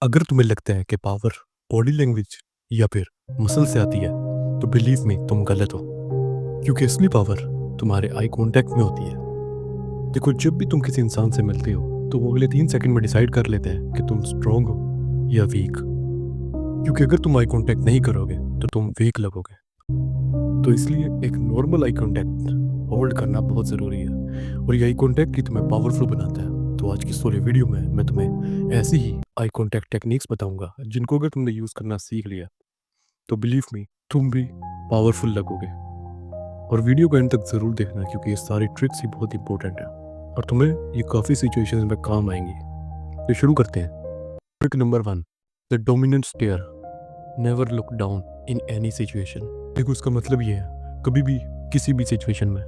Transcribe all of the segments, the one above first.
अगर तुम्हें लगता है कि पावर बॉडी लैंग्वेज या फिर मसल से आती है, तो बिलीव मी तुम गलत हो। क्योंकि असली पावर तुम्हारे आई कांटेक्ट में होती है। देखो, जब भी तुम किसी इंसान से मिलते हो तो वो अगले 3 सेकंड में डिसाइड कर लेते हैं कि तुम स्ट्रांग हो या वीक। क्योंकि अगर तुम आई कांटेक्ट नहीं करोगे तो तुम वीक लगोगे। तो इसलिए एक नॉर्मल आई कांटेक्ट होल्ड करना बहुत ज़रूरी है, और ये आई कांटेक्ट ही तुम्हें पावरफुल बनाता है। तो आज की पूरी वीडियो में मैं तुम्हें ऐसी ही आई कांटेक्ट टेक्निक्स बताऊंगा जिनको अगर तुमने यूज़ करना सीख लिया तो बिलीव मी तुम भी पावरफुल लगोगे। और वीडियो को एंड तक ज़रूर देखना, क्योंकि ये सारी ट्रिक्स ही बहुत इंपॉर्टेंट है और तुम्हें ये काफ़ी सिचुएशंस में काम आएंगी। तो शुरू करते हैं। Trick number 1, the dominant stare. Never look down in any situation. देखो, इसका मतलब ये है, कभी भी किसी भी सिचुएशन में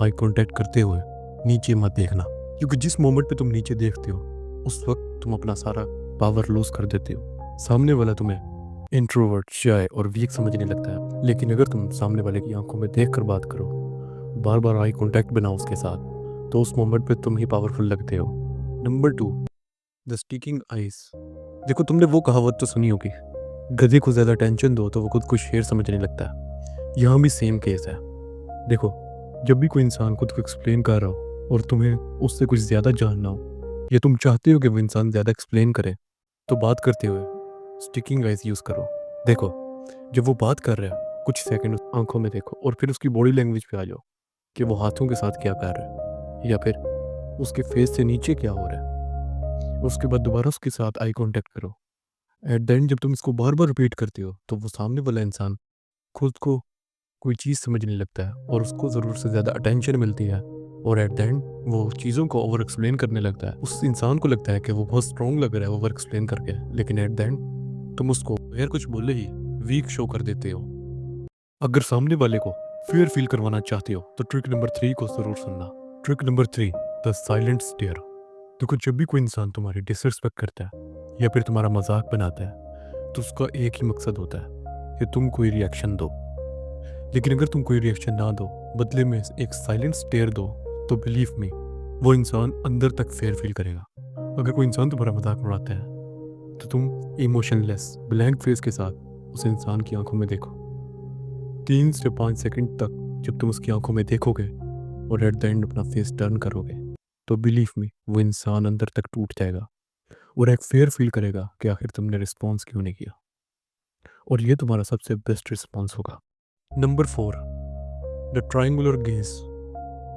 आई कांटेक्ट करते हुए नीचे मत देखना। क्योंकि जिस मोमेंट पे तुम नीचे देखते हो उस वक्त तुम अपना सारा पावर लूज कर देते हो। सामने वाला तुम्हें इंट्रोवर्ट, शाय और वीक समझने लगता है। लेकिन अगर तुम सामने वाले की आंखों में देखकर बात करो, बार बार आई कांटेक्ट बनाओ उसके साथ, तो उस मोमेंट पे तुम ही पावरफुल लगते हो। Number 2, the sticking eyes. देखो, तुमने वो कहावत तो सुनी होगी, गधे को ज़्यादा टेंशन दो तो वो खुद को शेर समझने लगता है। यहाँ भी सेम केस है। देखो, जब भी कोई इंसान खुद को एक्सप्लेन कर रहा हो और तुम्हें उससे कुछ ज़्यादा जानना हो, या तुम चाहते हो कि वो इंसान ज़्यादा एक्सप्लेन करे, तो बात करते हुए स्टिकिंग आइज यूज़ करो। देखो, जब वो बात कर रहा है कुछ सेकंड आंखों में देखो और फिर उसकी बॉडी लैंग्वेज पे आ जाओ कि वो हाथों के साथ क्या कर रहा है, या फिर उसके फेस से नीचे क्या हो रहा है। उसके बाद दोबारा उसके साथ आई कांटेक्ट करो। एट द एंड जब तुम इसको बार बार रिपीट करते हो तो वो सामने वाला इंसान खुद को कोई चीज़ समझने लगता है और उसको ज़रूरत से ज़्यादा अटेंशन मिलती है, और एट द एंड वो चीज़ों को ओवर एक्सप्लेन करने लगता है। उस इंसान को लगता है कि वो बहुत स्ट्रॉन्ग लग रहा है ओवर एक्सप्लेन करके, लेकिन एट द एंड तुम उसको बगैर कुछ बोले ही वीक शो कर देते हो। अगर सामने वाले को फियर फील करवाना चाहते हो तो ट्रिक नंबर 3 को ज़रूर सुनना। Trick number 3, the silent stare. देखो, जब भी कोई इंसान तुम्हारी डिसरिस्पेक्ट करता है या फिर तुम्हारा मजाक बनाता है, तो उसका एक ही मकसद होता है कि तुम कोई रिएक्शन दो। लेकिन अगर तुम कोई रिएक्शन ना दो, बदले में एक साइलेंट स्टेयर दो, तो बिलीव मी वो इंसान अंदर तक फेयर फील करेगा। अगर कोई इंसान तुम्हारा मजाक उड़ाता है तो तुम इमोशनलेस ब्लैंक फेस के साथ उस इंसान की आंखों में देखो। 3 से 5 सेकंड तक जब तुम उसकी आंखों में देखोगे और एट द एंड अपना फेस टर्न करोगे, तो बिलीव मी वो इंसान अंदर तक टूट जाएगा और एक फेयर फील करेगा कि आखिर तुमने रिस्पॉन्स क्यों नहीं किया। और ये तुम्हारा सबसे बेस्ट रिस्पॉन्स होगा। Number 4, the triangular gauge.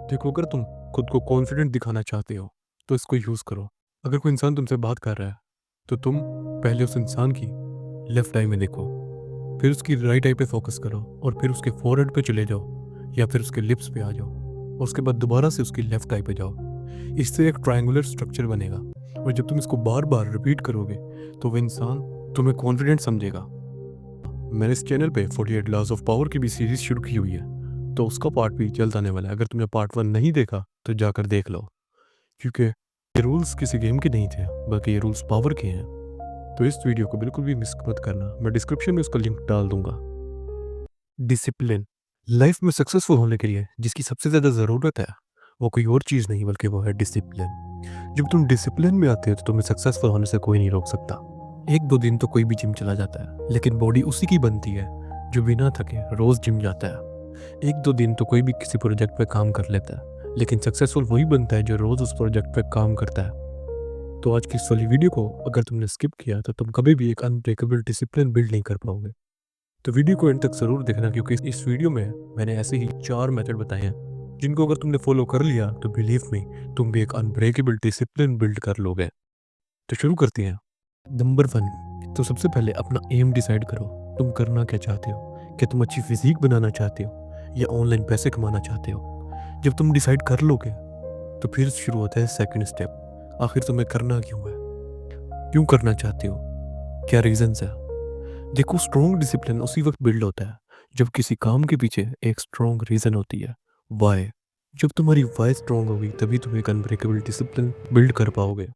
देखो, अगर तुम खुद को कॉन्फिडेंट दिखाना चाहते हो तो इसको यूज़ करो। अगर कोई इंसान तुमसे बात कर रहा है तो तुम पहले उस इंसान की लेफ्ट आई में देखो, फिर उसकी राइट आई पे फोकस करो और फिर उसके फोरहेड पे चले जाओ या फिर उसके लिप्स पे आ जाओ, और उसके बाद दोबारा से उसकी लेफ्ट आई पे जाओ। इससे एक ट्रायंगुलर स्ट्रक्चर बनेगा, और जब तुम इसको बार बार रिपीट करोगे तो वो इंसान तुम्हें कॉन्फिडेंट समझेगा। मैंने इस चैनल पे 48 लॉज ऑफ पावर की भी सीरीज शुरू की हुई है, तो उसका पार्ट भी जल्द आने वाला है। अगर तुमने पार्ट 1 नहीं देखा तो जाकर देख लो, क्योंकि ये रूल्स किसी गेम के नहीं थे, बल्कि ये रूल्स पावर के हैं। तो इस वीडियो को बिल्कुल भी मिस मत करना, मैं डिस्क्रिप्शन में उसका लिंक डाल दूंगा। डिसिप्लिन। लाइफ में सक्सेसफुल होने के लिए जिसकी सबसे ज़्यादा ज़रूरत है वो कोई और चीज़ नहीं, बल्कि वो है डिसिप्लिन। जब तुम डिसिप्लिन में आते हो तो तुम्हें सक्सेसफुल होने से कोई नहीं रोक सकता। 1-2 दिन तो कोई भी जिम चला जाता है, लेकिन बॉडी उसी की बनती है जो बिना थके रोज़ जिम जाता है। 1-2 दिन तो कोई भी किसी प्रोजेक्ट पे काम कर लेता है, लेकिन सक्सेसफुल वही बनता है जो रोज़ उस प्रोजेक्ट पे काम करता है। तो आज की इस वाली वीडियो को अगर तुमने स्किप किया तो तुम कभी भी एक अनब्रेकेबल डिसिप्लिन बिल्ड नहीं कर पाओगे। तो वीडियो को एंड तक ज़रूर देखना, क्योंकि इस वीडियो में मैंने ऐसे ही 4 मेथड बताए हैं जिनको अगर तुमने फॉलो कर लिया तो बिलीव मी तुम भी एक अनब्रेकेबल डिसिप्लिन बिल्ड कर लोगे। तो शुरू करते हैं। नंबर 1, तो सबसे पहले अपना एम डिसाइड करो। तुम करना क्या चाहते हो? क्या तुम अच्छी फिजिक बनाना चाहते हो या ऑनलाइन पैसे कमाना चाहते हो? जब तुम डिसाइड कर लोगे तो फिर शुरू होता है सेकंड स्टेप। आखिर तुम्हें करना क्यों है? क्यों करना चाहते हो? क्या रीजंस है? देखो, स्ट्रॉन्ग डिसिप्लिन उसी वक्त बिल्ड होता है जब किसी काम के पीछे एक स्ट्रॉन्ग रीजन होती है, वाई। जब तुम्हारी वाई स्ट्रॉन्ग होगी तभी तुम एक अनब्रेकेबल डिसिप्लिन बिल्ड कर पाओगे।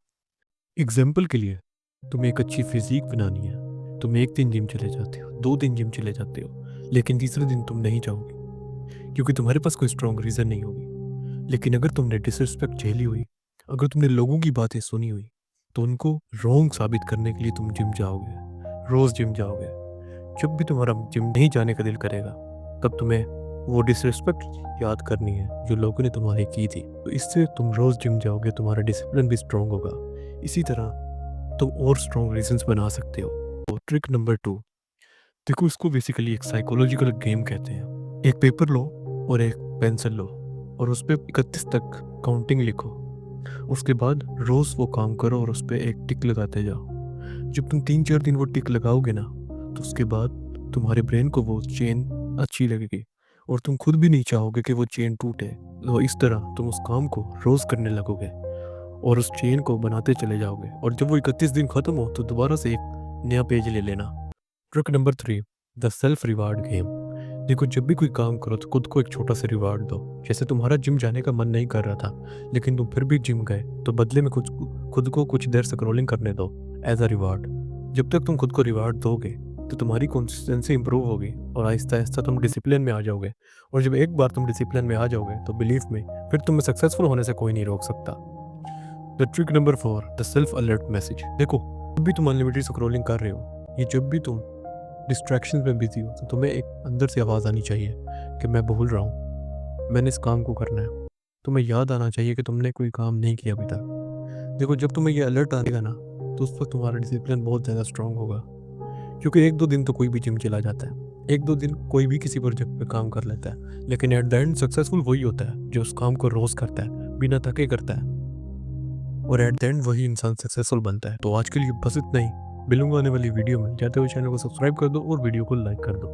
एग्जाम्पल के लिए, तुम्हें एक अच्छी फिजिक बनानी है, तुम 1 दिन जिम चले जाते हो, 2 दिन जिम चले जाते हो, लेकिन तीसरे दिन तुम नहीं जाओगे क्योंकि तुम्हारे पास कोई स्ट्रॉन्ग रीजन नहीं होगी। लेकिन अगर तुमने डिसरिस्पेक्ट झेली हुई, अगर तुमने लोगों की बातें सुनी हुई, तो उनको रॉन्ग साबित करने के लिए तुम जिम जाओगे, रोज़ जिम जाओगे। जब भी तुम्हारा जिम नहीं जाने का दिल करेगा, तब तुम्हें वो डिसरिस्पेक्ट याद करनी है जो लोगों ने तुम्हारी की थी। तो इससे तुम रोज़ जिम जाओगे, तुम्हारा डिसिप्लिन भी स्ट्रॉन्ग होगा। इसी तरह तुम और स्ट्रॉन्ग रीजंस बना सकते हो। तो ट्रिक नंबर 2, देखो इसको बेसिकली एक साइकोलॉजिकल गेम कहते हैं। एक पेपर लो और एक पेंसिल लो और उस पे 31 तक काउंटिंग लिखो। उसके बाद रोज़ वो काम करो और उस पे एक टिक लगाते जाओ। जब तुम 3-4 दिन वो टिक लगाओगे ना, तो उसके बाद तुम्हारे ब्रेन को वो चेन अच्छी लगेगी और तुम खुद भी नहीं चाहोगे कि वो चेन टूटे। तो इस तरह तुम उस काम को रोज़ करने लगोगे और उस चेन को बनाते चले जाओगे, और जब वो 31 दिन ख़त्म हो तो दोबारा से एक नया पेज ले लेना। Trick number 3, the self reward game. देखो जब भी कोई काम करो तो खुद को एक छोटा सा रिवार्ड दो। जैसे तुम्हारा जिम जाने का मन नहीं कर रहा था लेकिन तुम फिर भी जिम गए, तो बदले में खुद को कुछ देर स्क्रॉलिंग करने दो एज अ रिवार्ड। जब तक तुम खुद को रिवार्ड दोगे तो तुम्हारी कंसिस्टेंसी इंप्रूव होगी और आहिस्ता आहिस्ता तुम डिसिप्लिन में आ जाओगे। और जब एक बार तुम डिसिप्लिन में आ जाओगे तो बिलीव में फिर तुम्हें सक्सेसफुल होने से कोई नहीं रोक सकता। The trick number 4, the self alert message. देखो जब भी तुम अनलिमिटेड स्क्रॉलिंग कर रहे हो, ये जब भी तुम डिस्ट्रैक्शन में बिजी हो, तो तुम्हें एक अंदर से आवाज़ आनी चाहिए कि मैं भूल रहा हूँ, मैंने इस काम को करना है। तुम्हें याद आना चाहिए कि तुमने कोई काम नहीं किया अभी तक। देखो जब तुम्हें ये अलर्ट आएगा ना, तो उस वक्त तुम्हारा डिसिप्लिन बहुत ज़्यादा स्ट्रांग होगा। क्योंकि 1-2 दिन तो कोई भी जिम चला जाता है, 1-2 दिन कोई भी किसी प्रोजेक्ट पे काम कर लेता है, लेकिन एट द एंड सक्सेसफुल वही होता है जो उस काम को रोज़ करता है, बिना थके करता है, और एट द एंड वही इंसान सक्सेसफुल बनता है। तो आज के लिए बस इतना ही। मिलूंगा आने वाली वीडियो में। जाते हुए चैनल को सब्सक्राइब कर दो और वीडियो को लाइक कर दो।